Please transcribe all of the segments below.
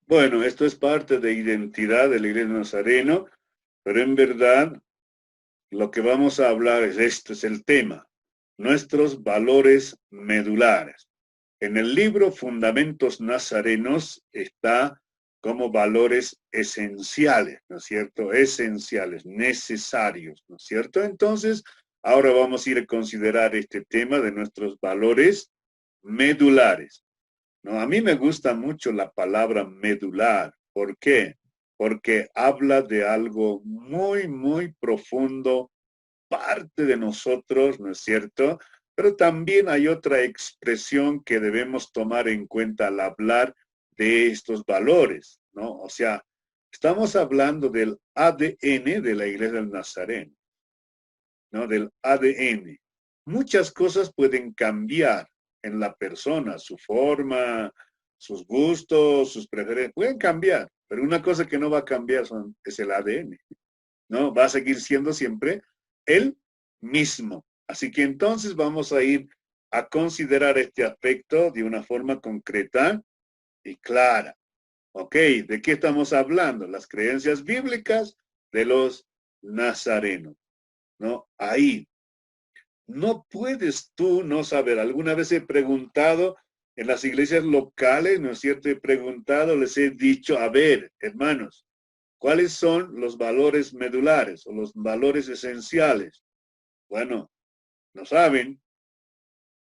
Bueno, esto es parte de identidad de la Iglesia Nazareno, pero en verdad lo que vamos a hablar es esto, es el tema, nuestros valores medulares. En el libro Fundamentos Nazarenos está como valores esenciales, ¿no es cierto? Esenciales, necesarios, ¿no es cierto? Entonces, ahora vamos a ir a considerar este tema de nuestros valores medulares. No, a mí me gusta mucho la palabra medular. ¿Por qué? Porque habla de algo muy, muy profundo, parte de nosotros, ¿no es cierto? Pero también hay otra expresión que debemos tomar en cuenta al hablar de estos valores, ¿no? O sea, estamos hablando del ADN de la Iglesia del Nazareno, ¿no? Del ADN. Muchas cosas pueden cambiar en la persona, su forma, sus gustos, sus preferencias, pueden cambiar, pero una cosa que no va a cambiar es el ADN, ¿no? Va a seguir siendo siempre el mismo. Así que entonces vamos a ir a considerar este aspecto de una forma concreta y clara. ¿Ok? ¿De qué estamos hablando? Las creencias bíblicas de los nazarenos, ¿no? Ahí. No puedes tú no saber. Alguna vez he preguntado en las iglesias locales, ¿no es cierto? He preguntado, les he dicho, a ver, hermanos, ¿cuáles son los valores medulares o los valores esenciales? Bueno, no saben.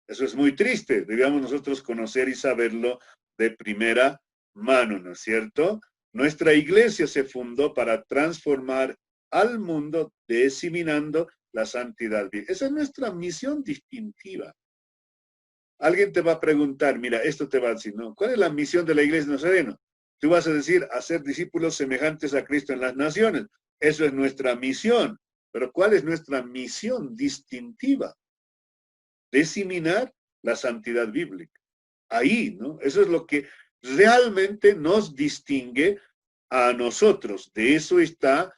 Eso es muy triste. Debíamos nosotros conocer y saberlo de primera mano, ¿no es cierto? Nuestra iglesia se fundó para transformar al mundo diseminando la santidad. Esa es nuestra misión distintiva. Alguien te va a preguntar, mira, esto te va a decir, ¿no? ¿Cuál es la misión de la iglesia nazareno? Tú vas a decir, hacer discípulos semejantes a Cristo en las naciones. Eso es nuestra misión. Pero ¿cuál es nuestra misión distintiva? Diseminar la santidad bíblica. Ahí, ¿no? Eso es lo que realmente nos distingue a nosotros. De eso está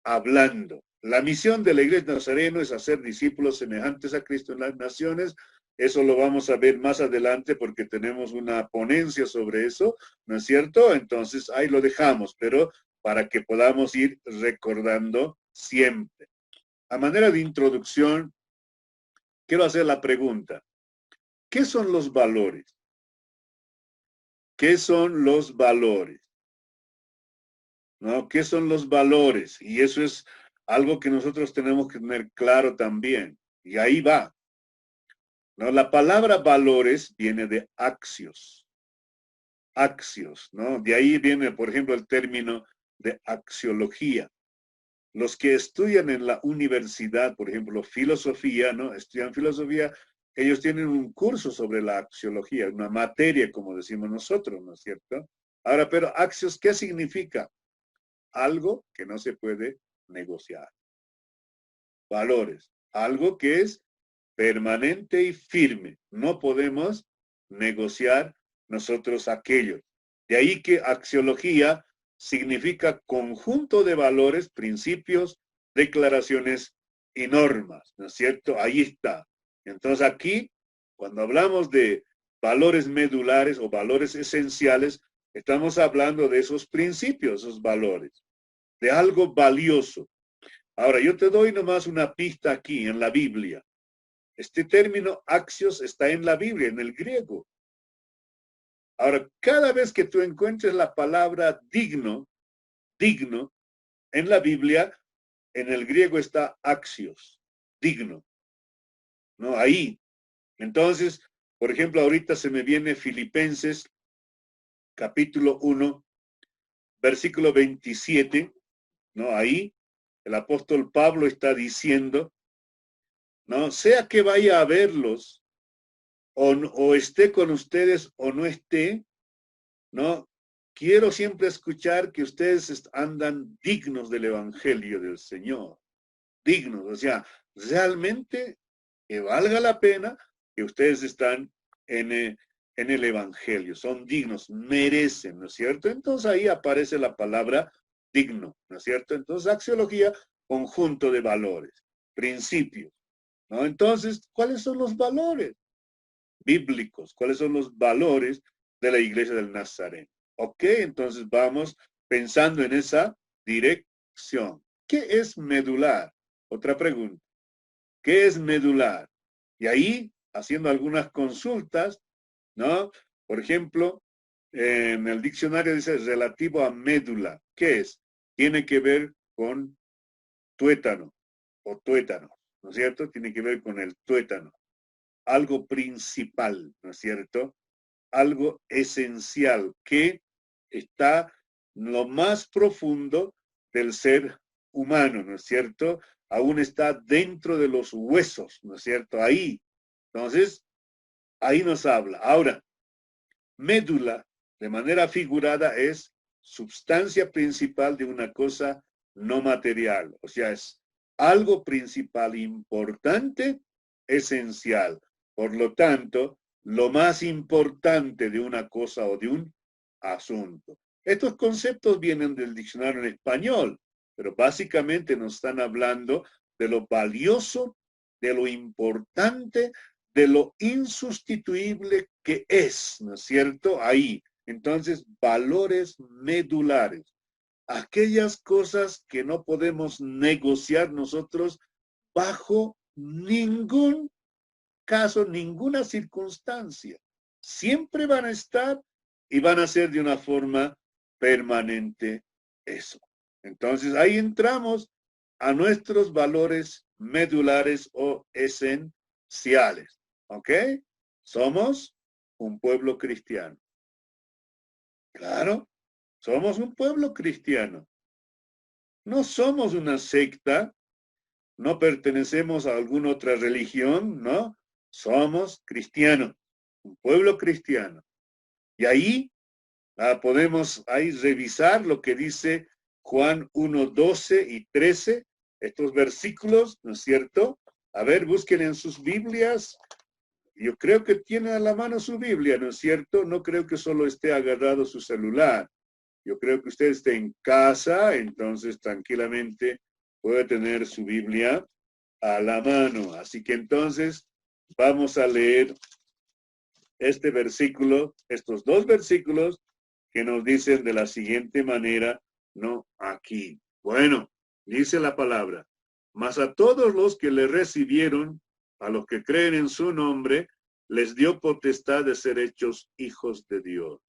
hablando. La misión de la iglesia nazareno es hacer discípulos semejantes a Cristo en las naciones. Eso lo vamos a ver más adelante porque tenemos una ponencia sobre eso, ¿no es cierto? Entonces ahí lo dejamos, pero para que podamos ir recordando siempre. A manera de introducción, quiero hacer la pregunta. ¿Qué son los valores? ¿Qué son los valores? ¿No? ¿Qué son los valores? Y eso es algo que nosotros tenemos que tener claro también. Y ahí va. ¿No? La palabra valores viene de axios. Axios, ¿no? De ahí viene, por ejemplo, el término de axiología. Los que estudian en la universidad, por ejemplo, filosofía, ¿no? Estudian filosofía, ellos tienen un curso sobre la axiología, una materia, como decimos nosotros, ¿no es cierto? Ahora, pero axios, ¿qué significa? Algo que no se puede negociar. Valores, algo que es permanente y firme. No podemos negociar nosotros aquello. De ahí que axiología significa conjunto de valores, principios, declaraciones y normas, ¿no es cierto? Ahí está. Entonces aquí, cuando hablamos de valores medulares o valores esenciales, estamos hablando de esos principios, esos valores, de algo valioso. Ahora, yo te doy nomás una pista aquí en la Biblia. Este término axios está en la Biblia, en el griego. Ahora, cada vez que tú encuentres la palabra digno, digno, en la Biblia, en el griego está axios, digno, ¿no? Ahí. Entonces, por ejemplo, ahorita se me viene Filipenses, capítulo 1, versículo 27, ¿no? Ahí, el apóstol Pablo está diciendo, ¿no? Sea que vaya a verlos, o esté con ustedes o no esté, ¿no? Quiero siempre escuchar que ustedes andan dignos del Evangelio del Señor, dignos, o sea, realmente que valga la pena que ustedes están en el Evangelio, son dignos, merecen, ¿no es cierto? Entonces ahí aparece la palabra digno, ¿no es cierto? Entonces axiología, conjunto de valores, principios, ¿no? Entonces, ¿cuáles son los valores bíblicos? ¿Cuáles son los valores de la iglesia del Nazareno? Ok, entonces vamos pensando en esa dirección. ¿Qué es medular? Otra pregunta. ¿Qué es medular? Y ahí, haciendo algunas consultas, ¿no? Por ejemplo, en el diccionario dice relativo a médula. ¿Qué es? Tiene que ver con tuétano o tuétano, ¿no es cierto? Tiene que ver con el tuétano. Algo principal, ¿no es cierto? Algo esencial que está en lo más profundo del ser humano, ¿no es cierto? Aún está dentro de los huesos, ¿no es cierto? Ahí. Entonces, ahí nos habla. Ahora, médula, de manera figurada, es sustancia principal de una cosa no material. O sea, es algo principal, importante, esencial. Por lo tanto, lo más importante de una cosa o de un asunto. Estos conceptos vienen del diccionario en español, pero básicamente nos están hablando de lo valioso, de lo importante, de lo insustituible que es, ¿no es cierto? Ahí. Entonces, valores medulares. Aquellas cosas que no podemos negociar nosotros bajo ningún caso, ninguna circunstancia. Siempre van a estar y van a ser de una forma permanente eso. Entonces, ahí entramos a nuestros valores medulares o esenciales. ¿Ok? Somos un pueblo cristiano. Claro, somos un pueblo cristiano. No somos una secta, no pertenecemos a alguna otra religión, ¿no? Somos cristianos, un pueblo cristiano. Y ahí podemos ahí revisar lo que dice Juan 1, 12 y 13, estos versículos, ¿no es cierto? A ver, busquen en sus Biblias. Yo creo que tiene a la mano su Biblia, ¿no es cierto? No creo que solo esté agarrado su celular. Yo creo que usted esté en casa, entonces tranquilamente puede tener su Biblia a la mano. Así que entonces vamos a leer este versículo, estos dos versículos que nos dicen de la siguiente manera, no aquí. Bueno, dice la palabra, mas a todos los que le recibieron, a los que creen en su nombre, les dio potestad de ser hechos hijos de Dios,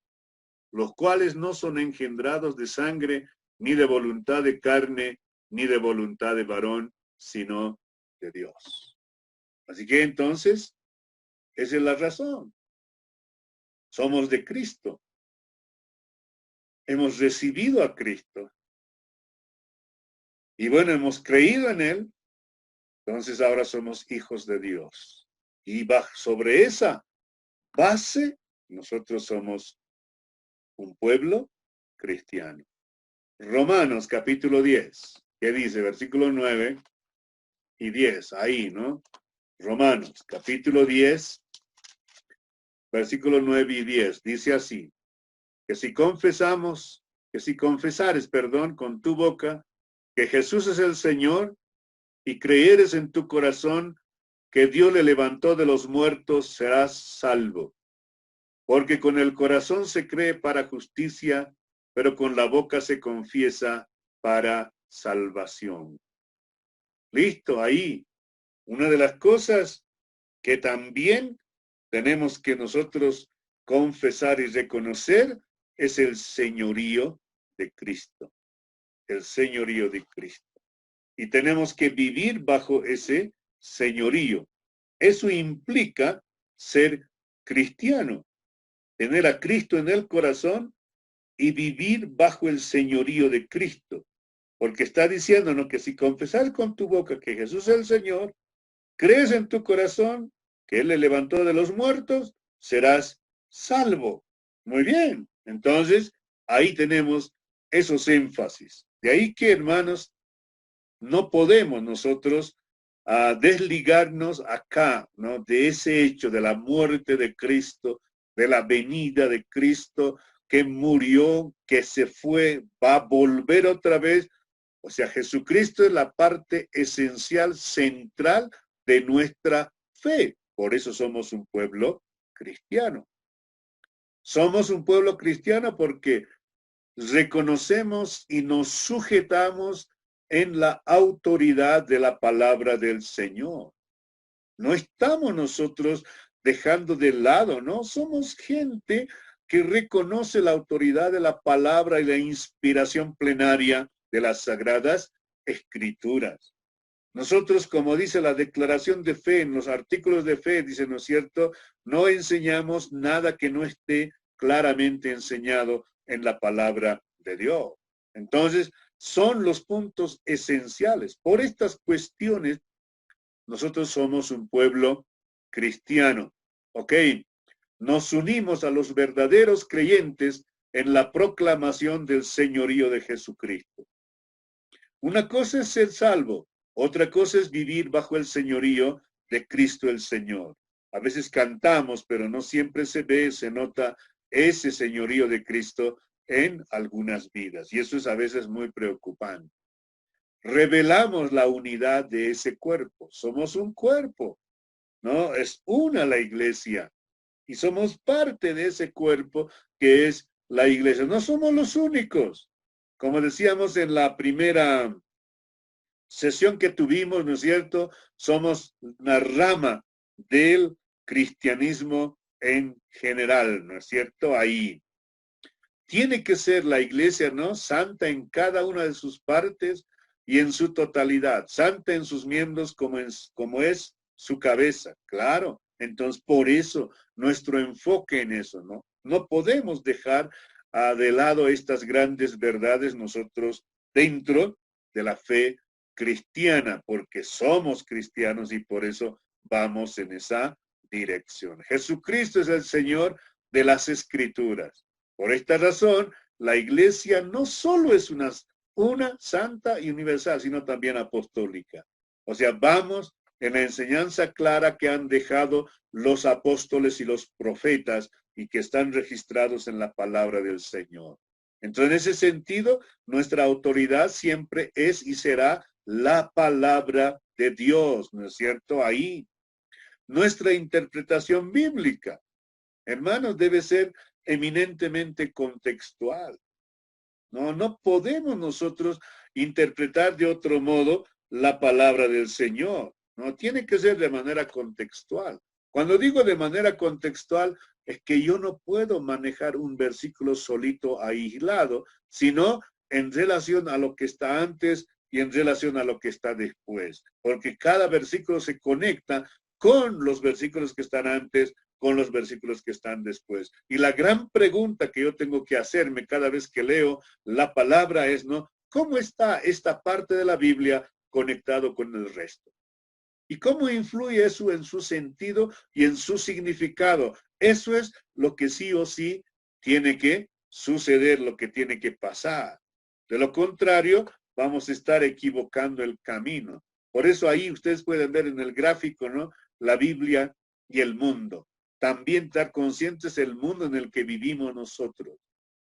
los cuales no son engendrados de sangre, ni de voluntad de carne, ni de voluntad de varón, sino de Dios. Así que entonces, esa es la razón. Somos de Cristo. Hemos recibido a Cristo. Y bueno, hemos creído en Él. Entonces ahora somos hijos de Dios. Y sobre esa base, nosotros somos un pueblo cristiano. Romanos capítulo 10, ¿qué dice? Versículo 9 y 10, ahí, ¿no? Romanos capítulo 10, versículo 9 y 10, dice así, que si confesares, perdón, con tu boca que Jesús es el Señor y creyeres en tu corazón que Dios le levantó de los muertos, serás salvo. Porque con el corazón se cree para justicia, pero con la boca se confiesa para salvación. Listo, ahí. Una de las cosas que también tenemos que nosotros confesar y reconocer es el señorío de Cristo. El señorío de Cristo. Y tenemos que vivir bajo ese señorío. Eso implica ser cristiano, tener a Cristo en el corazón y vivir bajo el señorío de Cristo. Porque está diciéndonos que si confesar con tu boca que Jesús es el Señor, crees en tu corazón que Él le levantó de los muertos, serás salvo. Muy bien. Entonces, ahí tenemos esos énfasis. De ahí que, hermanos, no podemos nosotros desligarnos acá, ¿no? De ese hecho de la muerte de Cristo, de la venida de Cristo, que murió, que se fue, va a volver otra vez. O sea, Jesucristo es la parte esencial, central de nuestra fe. Por eso somos un pueblo cristiano. Somos un pueblo cristiano porque reconocemos y nos sujetamos en la autoridad de la palabra del Señor. No estamos nosotros dejando de lado, ¿no? Somos gente que reconoce la autoridad de la palabra y la inspiración plenaria de las sagradas escrituras. Nosotros, como dice la declaración de fe, en los artículos de fe, dice, ¿no es cierto? No enseñamos nada que no esté claramente enseñado en la palabra de Dios. Entonces, son los puntos esenciales. Por estas cuestiones, nosotros somos un pueblo cristiano. ¿Ok? Nos unimos a los verdaderos creyentes en la proclamación del señorío de Jesucristo. Una cosa es ser salvo, otra cosa es vivir bajo el señorío de Cristo el Señor. A veces cantamos, pero no siempre se ve, se nota ese señorío de Cristo en algunas vidas. Y eso es a veces muy preocupante. Revelamos la unidad de ese cuerpo. Somos un cuerpo, ¿no? Es una la iglesia. Y somos parte de ese cuerpo que es la iglesia. No somos los únicos. Como decíamos en la primera sesión que tuvimos, ¿no es cierto? Somos una rama del cristianismo en general, ¿no es cierto? Ahí. Tiene que ser la iglesia, ¿no? Santa en cada una de sus partes y en su totalidad. Santa en sus miembros como es su cabeza, claro. Entonces, por eso nuestro enfoque en eso, ¿no? No podemos dejar de lado estas grandes verdades nosotros dentro de la fe cristiana, porque somos cristianos y por eso vamos en esa dirección. Jesucristo es el Señor de las Escrituras. Por esta razón, la iglesia no solo es una santa y universal, sino también apostólica. O sea, vamos en la enseñanza clara que han dejado los apóstoles y los profetas y que están registrados en la palabra del Señor. Entonces, en ese sentido, nuestra autoridad siempre es y será la palabra de Dios, ¿no es cierto? Ahí, nuestra interpretación bíblica, hermanos, debe ser eminentemente contextual. No podemos nosotros interpretar de otro modo la palabra del Señor. No tiene que ser de manera contextual. Cuando digo de manera contextual, es que yo no puedo manejar un versículo solito aislado, sino en relación a lo que está antes y en relación a lo que está después, porque cada versículo se conecta con los versículos que están antes, con los versículos que están después. Y la gran pregunta que yo tengo que hacerme cada vez que leo la palabra es, ¿no? ¿Cómo está esta parte de la Biblia conectado con el resto? ¿Y cómo influye eso en su sentido y en su significado? Eso es lo que sí o sí tiene que suceder, lo que tiene que pasar. De lo contrario, vamos a estar equivocando el camino. Por eso ahí ustedes pueden ver en el gráfico, ¿no? La Biblia y el mundo. También estar conscientes del mundo en el que vivimos nosotros.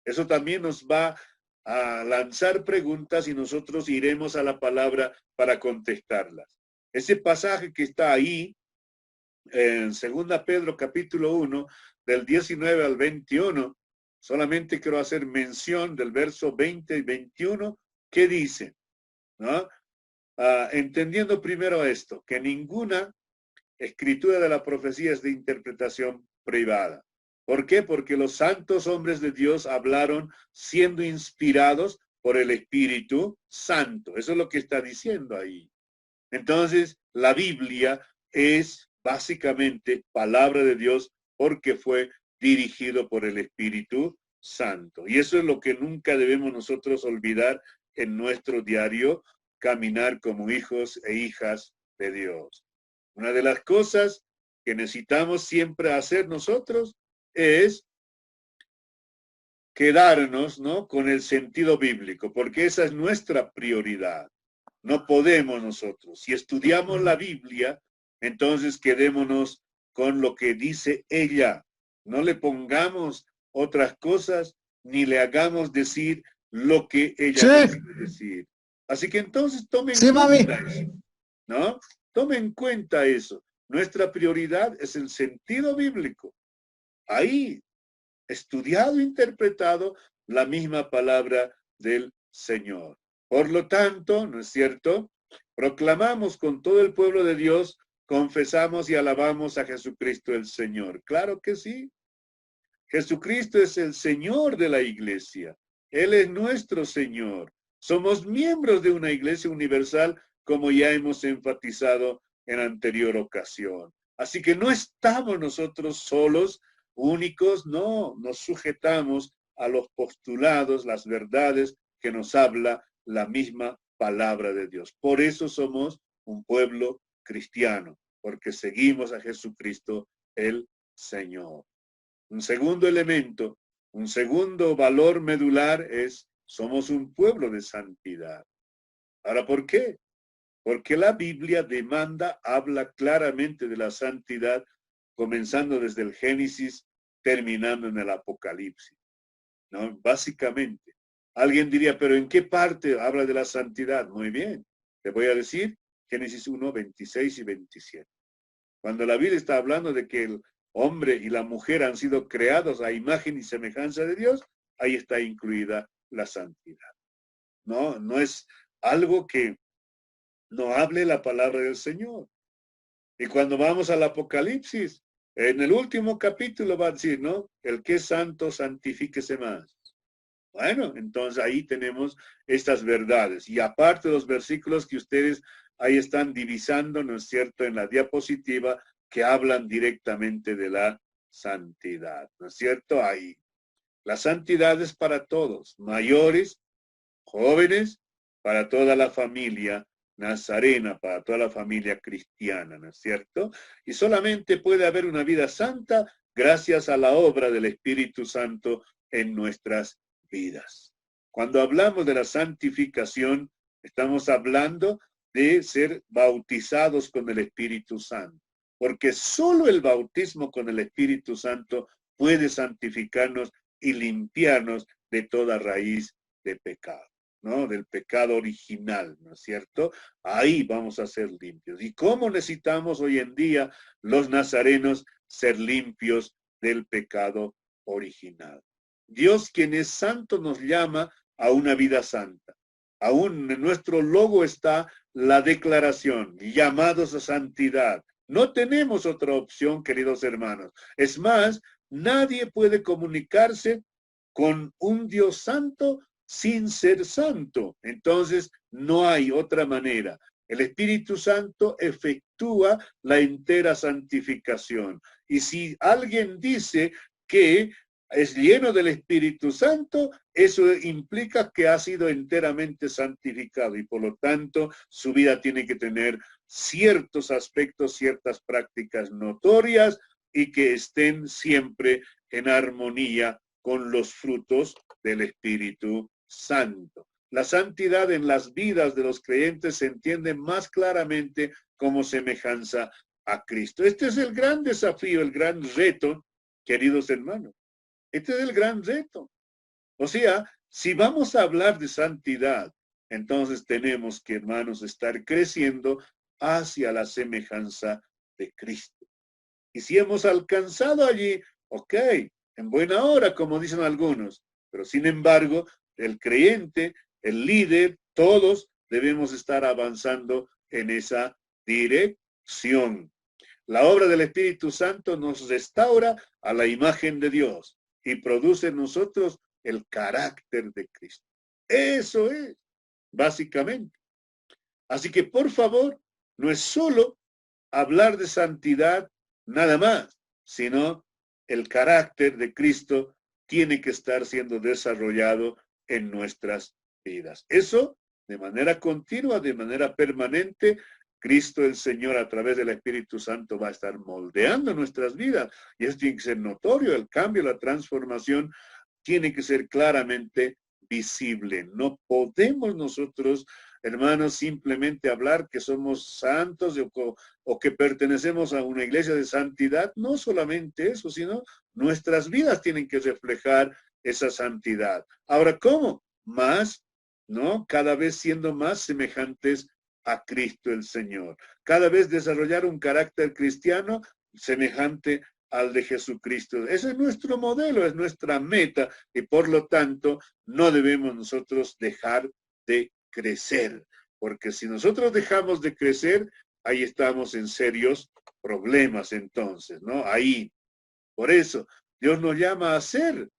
Eso también nos va a lanzar preguntas y nosotros iremos a la palabra para contestarlas. Ese pasaje que está ahí, en 2 Pedro capítulo 1, del 19 al 21, solamente quiero hacer mención del verso 20 y 21, que dice, ¿no? Entendiendo primero esto, que ninguna escritura de la profecía es de interpretación privada. ¿Por qué? Porque los santos hombres de Dios hablaron siendo inspirados por el Espíritu Santo. Eso es lo que está diciendo ahí. Entonces, la Biblia es básicamente palabra de Dios porque fue dirigido por el Espíritu Santo. Y eso es lo que nunca debemos nosotros olvidar en nuestro diario caminar como hijos e hijas de Dios. Una de las cosas que necesitamos siempre hacer nosotros es quedarnos, ¿no?, con el sentido bíblico, porque esa es nuestra prioridad. No podemos nosotros. Si estudiamos la Biblia, entonces quedémonos con lo que dice ella. No le pongamos otras cosas ni le hagamos decir lo que ella no quiere decir. Así que entonces tomen cuenta eso, ¿no? Tomen en cuenta eso. Nuestra prioridad es el sentido bíblico. Ahí, estudiado, interpretado la misma palabra del Señor. Por lo tanto, ¿no es cierto? Proclamamos con todo el pueblo de Dios, confesamos y alabamos a Jesucristo el Señor. Claro que sí. Jesucristo es el Señor de la iglesia. Él es nuestro Señor. Somos miembros de una iglesia universal, como ya hemos enfatizado en anterior ocasión. Así que no estamos nosotros solos, únicos, no, nos sujetamos a los postulados, las verdades que nos habla la misma palabra de Dios. Por eso somos un pueblo cristiano, porque seguimos a Jesucristo el Señor. Un segundo elemento, un segundo valor medular es, somos un pueblo de santidad. Ahora, ¿por qué? Porque la Biblia demanda, habla claramente de la santidad, comenzando desde el Génesis, terminando en el Apocalipsis, ¿no? Básicamente. Alguien diría, pero ¿en qué parte habla de la santidad? Muy bien, te voy a decir Génesis 1, 26 y 27. Cuando la Biblia está hablando de que el hombre y la mujer han sido creados a imagen y semejanza de Dios, ahí está incluida la santidad. No, no es algo que no hable la palabra del Señor. Y cuando vamos al Apocalipsis, en el último capítulo va a decir, ¿no? El que es santo, santifíquese más. Bueno, entonces ahí tenemos estas verdades. Y aparte de los versículos que ustedes ahí están divisando, ¿no es cierto?, en la diapositiva, que hablan directamente de la santidad, ¿no es cierto? Ahí. La santidad es para todos, mayores, jóvenes, para toda la familia nazarena, para toda la familia cristiana, ¿no es cierto? Y solamente puede haber una vida santa gracias a la obra del Espíritu Santo en nuestras vidas. Cuando hablamos de la santificación, estamos hablando de ser bautizados con el Espíritu Santo, porque solo el bautismo con el Espíritu Santo puede santificarnos y limpiarnos de toda raíz de pecado, ¿no? Del pecado original, ¿no es cierto? Ahí vamos a ser limpios. ¿Y cómo necesitamos hoy en día los nazarenos ser limpios del pecado original? Dios, quien es santo, nos llama a una vida santa. Aún en nuestro logo está la declaración, llamados a santidad. No tenemos otra opción, queridos hermanos. Es más, nadie puede comunicarse con un Dios santo sin ser santo. Entonces, no hay otra manera. El Espíritu Santo efectúa la entera santificación. Y si alguien dice que es lleno del Espíritu Santo, eso implica que ha sido enteramente santificado y por lo tanto su vida tiene que tener ciertos aspectos, ciertas prácticas notorias y que estén siempre en armonía con los frutos del Espíritu Santo. La santidad en las vidas de los creyentes se entiende más claramente como semejanza a Cristo. Este es el gran desafío, el gran reto, queridos hermanos. Este es el gran reto. O sea, si vamos a hablar de santidad, entonces tenemos que, hermanos, estar creciendo hacia la semejanza de Cristo. Y si hemos alcanzado allí, ok, en buena hora, como dicen algunos, pero sin embargo, el creyente, el líder, todos debemos estar avanzando en esa dirección. La obra del Espíritu Santo nos restaura a la imagen de Dios y produce en nosotros el carácter de Cristo. Eso es, básicamente. Así que, por favor, no es solo hablar de santidad nada más, sino el carácter de Cristo tiene que estar siendo desarrollado en nuestras vidas. Eso de manera continua, de manera permanente, Cristo el Señor a través del Espíritu Santo va a estar moldeando nuestras vidas y eso tiene que ser notorio, el cambio, la transformación tiene que ser claramente visible. No podemos nosotros, hermanos, simplemente hablar que somos santos o que pertenecemos a una iglesia de santidad. No solamente eso, sino nuestras vidas tienen que reflejar esa santidad. Ahora, ¿cómo? Más, ¿no? Cada vez siendo más semejantes a Cristo el Señor. Cada vez desarrollar un carácter cristiano semejante al de Jesucristo. Ese es nuestro modelo, es nuestra meta y por lo tanto no debemos nosotros dejar de crecer, porque si nosotros dejamos de crecer, ahí estamos en serios problemas entonces, ¿no? Ahí. Por eso, Dios nos llama a ser.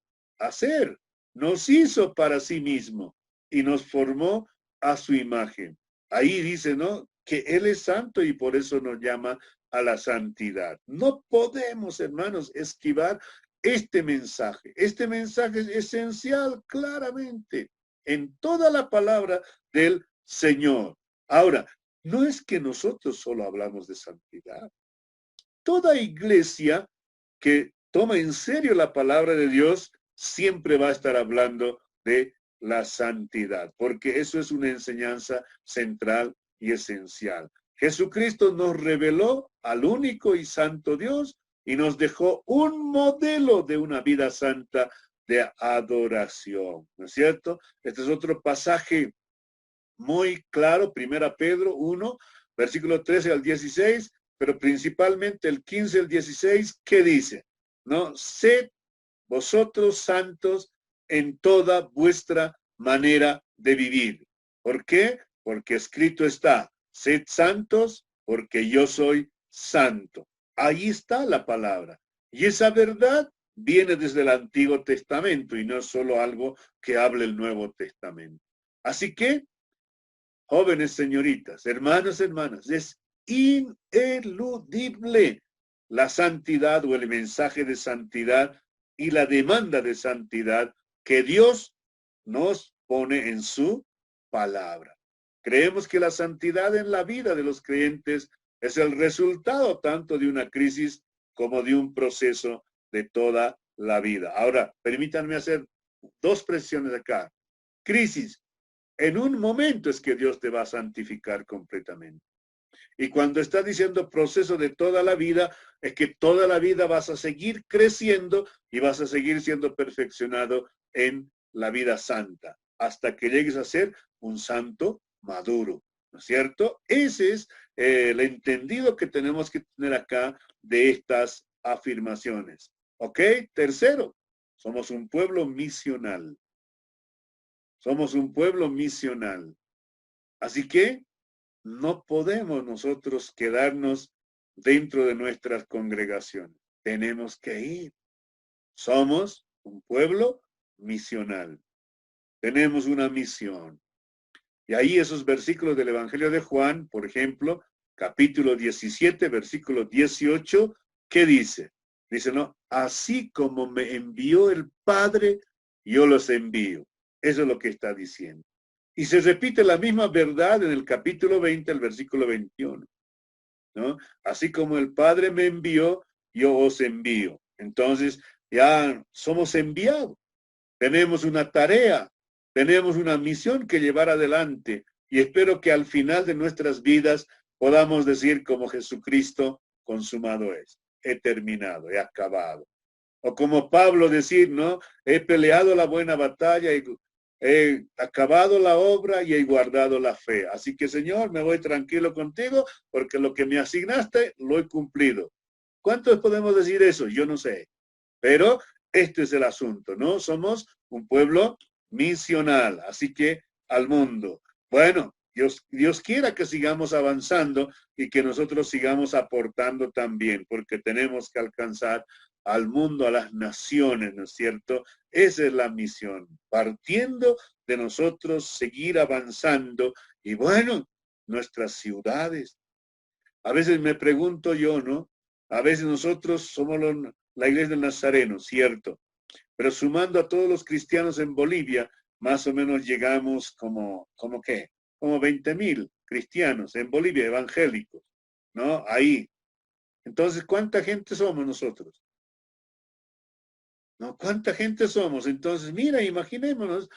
Nos hizo para sí mismo y nos formó a su imagen. Ahí dice, ¿no? Que Él es santo y por eso nos llama a la santidad. No podemos, hermanos, esquivar este mensaje. Este mensaje es esencial claramente en toda la palabra del Señor. Ahora, no es que nosotros solo hablamos de santidad. Toda iglesia que toma en serio la palabra de Dios siempre va a estar hablando de la santidad, porque eso es una enseñanza central y esencial. Jesucristo nos reveló al único y santo Dios y nos dejó un modelo de una vida santa de adoración, ¿no es cierto? Este es otro pasaje muy claro, 1 Pedro 1, versículo 13 al 16, pero principalmente el 15 al 16, ¿qué dice? ¿No? Sed vosotros santos en toda vuestra manera de vivir. ¿Por qué? Porque escrito está, sed santos porque yo soy santo. Ahí está la palabra. Y esa verdad viene desde el Antiguo Testamento y no es solo algo que hable el Nuevo Testamento. Así que jóvenes, señoritas, hermanos, hermanas, es ineludible la santidad o el mensaje de santidad y la demanda de santidad que Dios nos pone en su palabra. Creemos que la santidad en la vida de los creyentes es el resultado tanto de una crisis como de un proceso de toda la vida. Ahora, permítanme hacer dos presiones acá. Crisis. En un momento es que Dios te va a santificar completamente. Y cuando está diciendo proceso de toda la vida, es que toda la vida vas a seguir creciendo y vas a seguir siendo perfeccionado en la vida santa, hasta que llegues a ser un santo maduro, ¿no es cierto? Ese es el entendido que tenemos que tener acá de estas afirmaciones. ¿Ok? Tercero, somos un pueblo misional. Somos un pueblo misional. Así que no podemos nosotros quedarnos dentro de nuestras congregaciones. Tenemos que ir. Somos un pueblo misional. Tenemos una misión. Y ahí esos versículos del Evangelio de Juan, por ejemplo, capítulo 17, versículo 18, ¿qué dice? Dice, no, así como me envió el Padre, yo los envío. Eso es lo que está diciendo. Y se repite la misma verdad en el capítulo 20, el versículo 21, ¿no? Así como el Padre me envió, yo os envío. Entonces, ya somos enviados. Tenemos una tarea, tenemos una misión que llevar adelante y espero que al final de nuestras vidas podamos decir como Jesucristo, consumado es, he terminado, he acabado. O como Pablo decir, ¿no? He peleado la buena batalla y he acabado la obra y he guardado la fe. Así que, Señor, me voy tranquilo contigo porque lo que me asignaste lo he cumplido. ¿Cuántos podemos decir eso? Yo no sé. Pero este es el asunto, ¿no? Somos un pueblo misional, así que al mundo. Bueno, Dios quiera que sigamos avanzando y que nosotros sigamos aportando también, porque tenemos que alcanzar al mundo, a las naciones, ¿no es cierto? Esa es la misión, partiendo de nosotros seguir avanzando y bueno, nuestras ciudades. A veces me pregunto yo, ¿no? A veces nosotros somos la iglesia del Nazareno, cierto, pero sumando a todos los cristianos en Bolivia, más o menos llegamos como qué, como 20,000 cristianos en Bolivia, evangélicos, ¿no? Ahí. Entonces, ¿cuánta gente somos nosotros? ¿No? ¿Cuánta gente somos? Entonces, mira, imaginémonos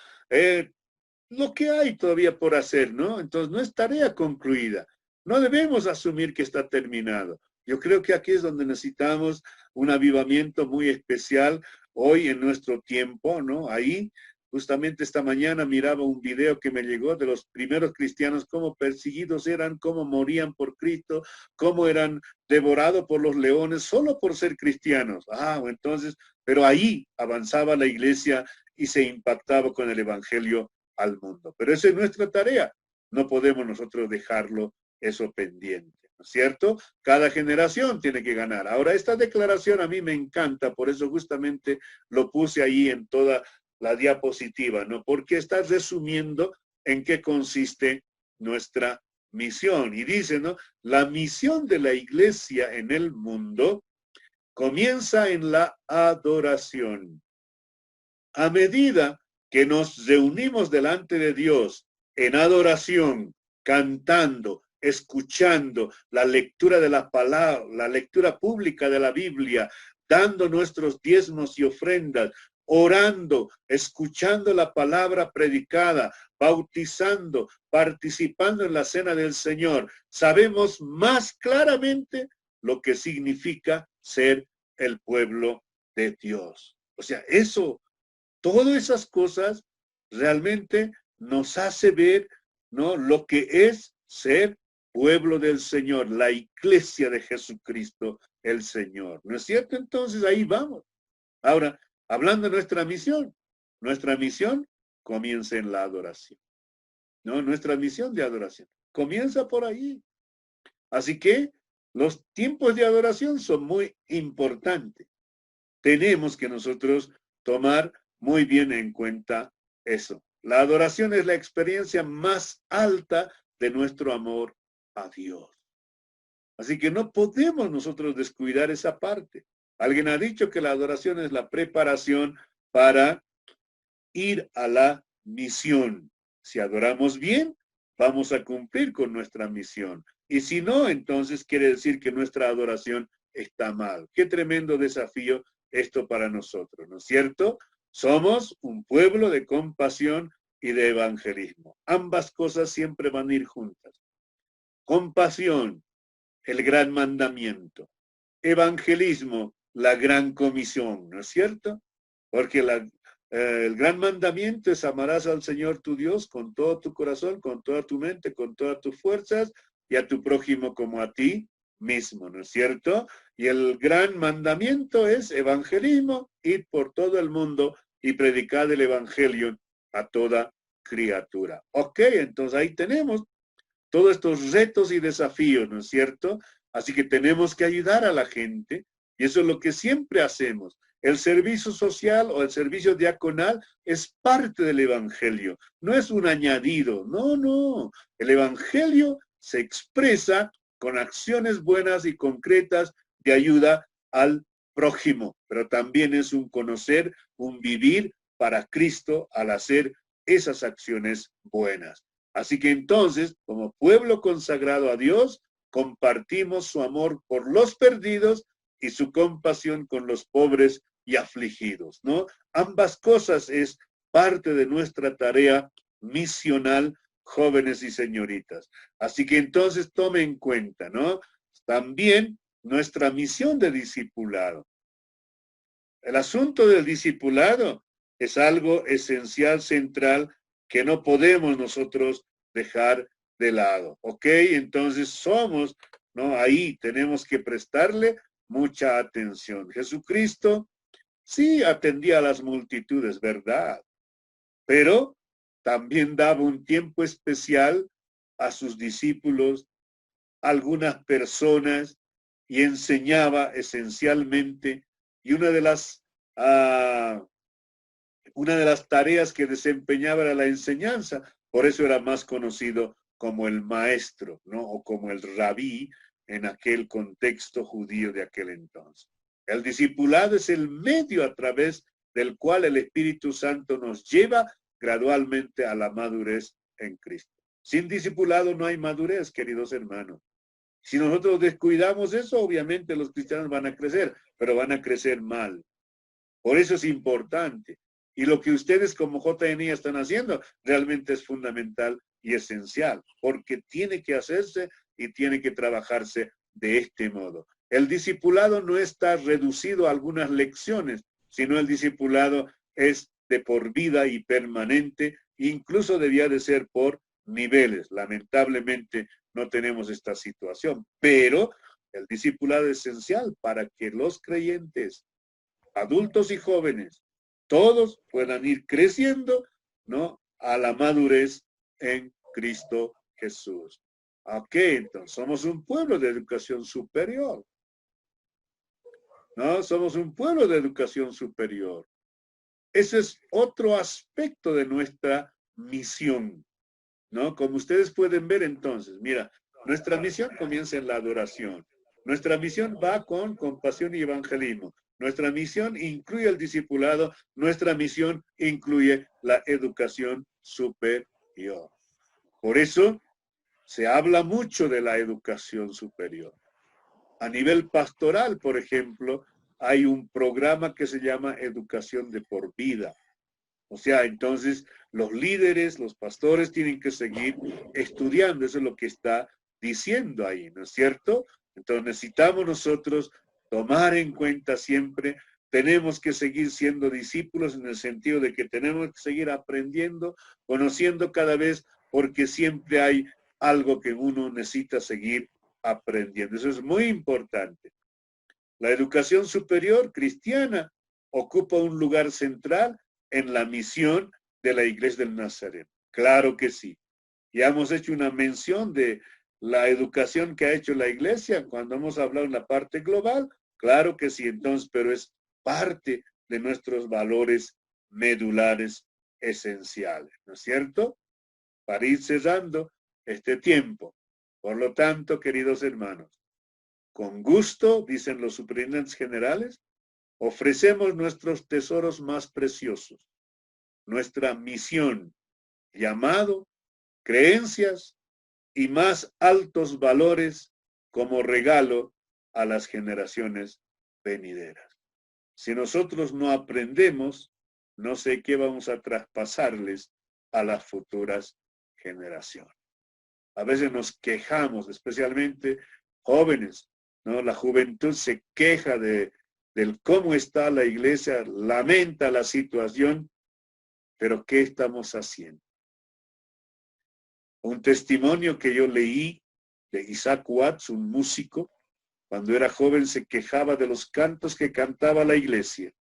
lo que hay todavía por hacer, ¿no? Entonces, no es tarea concluida. No debemos asumir que está terminado. Yo creo que aquí es donde necesitamos un avivamiento muy especial hoy en nuestro tiempo, ¿no? Ahí, Justamente esta mañana miraba un video que me llegó de los primeros cristianos, cómo perseguidos eran, cómo morían por Cristo, cómo eran devorados por los leones solo por ser cristianos. Entonces, pero ahí avanzaba la iglesia y se impactaba con el evangelio al mundo. Pero esa es nuestra tarea. No podemos nosotros dejarlo eso pendiente, ¿no es cierto? Cada generación tiene que ganar. Ahora, esta declaración a mí me encanta, por eso justamente lo puse ahí en toda la diapositiva, ¿no? Porque está resumiendo en qué consiste nuestra misión. Y dice, ¿no? La misión de la iglesia en el mundo comienza en la adoración. A medida que nos reunimos delante de Dios en adoración, cantando, escuchando la lectura de la palabra, la lectura pública de la Biblia, dando nuestros diezmos y ofrendas, orando, escuchando la palabra predicada, bautizando, participando en la cena del Señor, sabemos más claramente lo que significa ser el pueblo de Dios. O sea, todas esas cosas realmente nos hace ver, ¿no?, lo que es ser pueblo del Señor, la iglesia de Jesucristo, el Señor. ¿No es cierto? Entonces ahí vamos. Ahora, hablando de nuestra misión comienza en la adoración. ¿No? Nuestra misión de adoración comienza por ahí. Así que los tiempos de adoración son muy importantes. Tenemos que nosotros tomar muy bien en cuenta eso. La adoración es la experiencia más alta de nuestro amor a Dios. Así que no podemos nosotros descuidar esa parte. Alguien ha dicho que la adoración es la preparación para ir a la misión. Si adoramos bien, vamos a cumplir con nuestra misión. Y si no, entonces quiere decir que nuestra adoración está mal. Qué tremendo desafío esto para nosotros, ¿no es cierto? Somos un pueblo de compasión y de evangelismo. Ambas cosas siempre van a ir juntas. Compasión, el gran mandamiento. Evangelismo, la gran comisión, ¿no es cierto? Porque el gran mandamiento es amarás al Señor tu Dios con todo tu corazón, con toda tu mente, con todas tus fuerzas y a tu prójimo como a ti mismo, ¿no es cierto? Y el gran mandamiento es evangelismo, ir por todo el mundo y predicar el evangelio a toda criatura. Ok, entonces ahí tenemos todos estos retos y desafíos, ¿no es cierto? Así que tenemos que ayudar a la gente y eso es lo que siempre hacemos. El servicio social o el servicio diaconal es parte del evangelio, no es un añadido, no. El evangelio se expresa con acciones buenas y concretas de ayuda al prójimo, pero también es un conocer, un vivir para Cristo al hacer esas acciones buenas. Así que entonces, como pueblo consagrado a Dios, compartimos su amor por los perdidos y su compasión con los pobres y afligidos, ¿no? Ambas cosas es parte de nuestra tarea misional, jóvenes y señoritas. Así que entonces tome en cuenta, ¿no? También nuestra misión de discipulado. El asunto del discipulado es algo esencial, central, que no podemos nosotros dejar de lado, ¿ok? Entonces somos, ¿no? Ahí tenemos que prestarle mucha atención. Jesucristo sí atendía a las multitudes, ¿verdad? Pero también daba un tiempo especial a sus discípulos, a algunas personas, y enseñaba esencialmente, y una de las tareas que desempeñaba era la enseñanza, por eso era más conocido como el maestro, ¿no? O como el rabí en aquel contexto judío de aquel entonces. El discipulado es el medio a través del cual el Espíritu Santo nos lleva gradualmente a la madurez en Cristo. Sin discipulado no hay madurez, queridos hermanos. Si nosotros descuidamos eso, obviamente los cristianos van a crecer, pero van a crecer mal. Por eso es importante. Y lo que ustedes como JNI están haciendo realmente es fundamental y esencial, porque tiene que hacerse y tiene que trabajarse de este modo. El discipulado no está reducido a algunas lecciones, sino el discipulado es de por vida y permanente, incluso debía de ser por niveles. Lamentablemente no tenemos esta situación, pero el discipulado es esencial para que los creyentes, adultos y jóvenes, todos puedan ir creciendo, ¿no?, a la madurez en Cristo Jesús. Ok, entonces somos un pueblo de educación superior. No, somos un pueblo de educación superior. Ese es otro aspecto de nuestra misión, ¿no? Como ustedes pueden ver entonces, mira, nuestra misión comienza en la adoración. Nuestra misión va con compasión y evangelismo. Nuestra misión incluye el discipulado. Nuestra misión incluye la educación superior. Por eso se habla mucho de la educación superior. A nivel pastoral, por ejemplo, hay un programa que se llama Educación de por Vida. O sea, entonces los líderes, los pastores tienen que seguir estudiando. Eso es lo que está diciendo ahí, ¿no es cierto? Entonces necesitamos nosotros tomar en cuenta siempre, tenemos que seguir siendo discípulos en el sentido de que tenemos que seguir aprendiendo, conociendo cada vez, porque siempre hay algo que uno necesita seguir aprendiendo. Eso es muy importante. La educación superior cristiana ocupa un lugar central en la misión de la Iglesia del Nazareno. Claro que sí. Ya hemos hecho una mención de la educación que ha hecho la Iglesia cuando hemos hablado en la parte global. Claro que sí, entonces, pero es parte de nuestros valores medulares esenciales, ¿no es cierto? Para ir cerrando este tiempo. Por lo tanto, queridos hermanos, con gusto, dicen los superintendentes generales, ofrecemos nuestros tesoros más preciosos, nuestra misión, llamado, creencias y más altos valores como regalo a las generaciones venideras. Si nosotros no aprendemos, no sé qué vamos a traspasarles a las futuras generaciones. A veces nos quejamos, especialmente jóvenes, ¿no? La juventud se queja del cómo está la iglesia, lamenta la situación, pero ¿qué estamos haciendo? Un testimonio que yo leí de Isaac Watts, un músico, cuando era joven se quejaba de los cantos que cantaba la iglesia.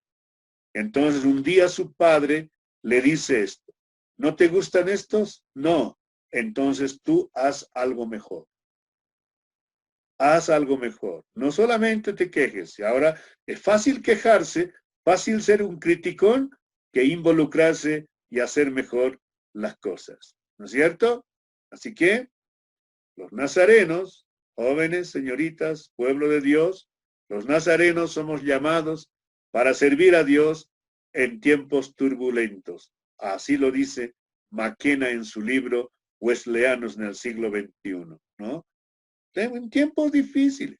Entonces un día su padre le dice esto: ¿no te gustan estos? No. Entonces tú haz algo mejor. Haz algo mejor. No solamente te quejes. Ahora es fácil quejarse, fácil ser un criticón, que involucrarse y hacer mejor las cosas. ¿No es cierto? Así que los nazarenos, jóvenes, señoritas, pueblo de Dios, los nazarenos somos llamados para servir a Dios en tiempos turbulentos. Así lo dice McKenna en su libro Wesleyanos en el siglo XXI, ¿no? En tiempos difíciles.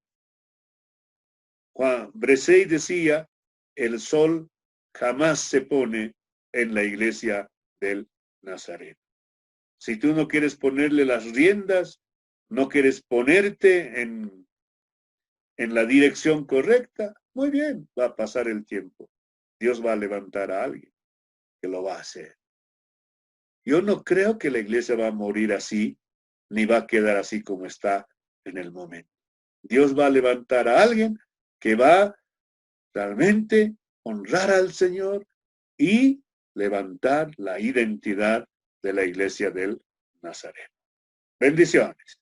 Juan Bresey decía, el sol jamás se pone en la iglesia del Nazareno. Si tú no quieres ponerle las riendas, no quieres ponerte en la dirección correcta, muy bien, va a pasar el tiempo. Dios va a levantar a alguien que lo va a hacer. Yo no creo que la iglesia va a morir así, ni va a quedar así como está en el momento. Dios va a levantar a alguien que va realmente honrar al Señor y levantar la identidad de la iglesia del Nazareno. Bendiciones.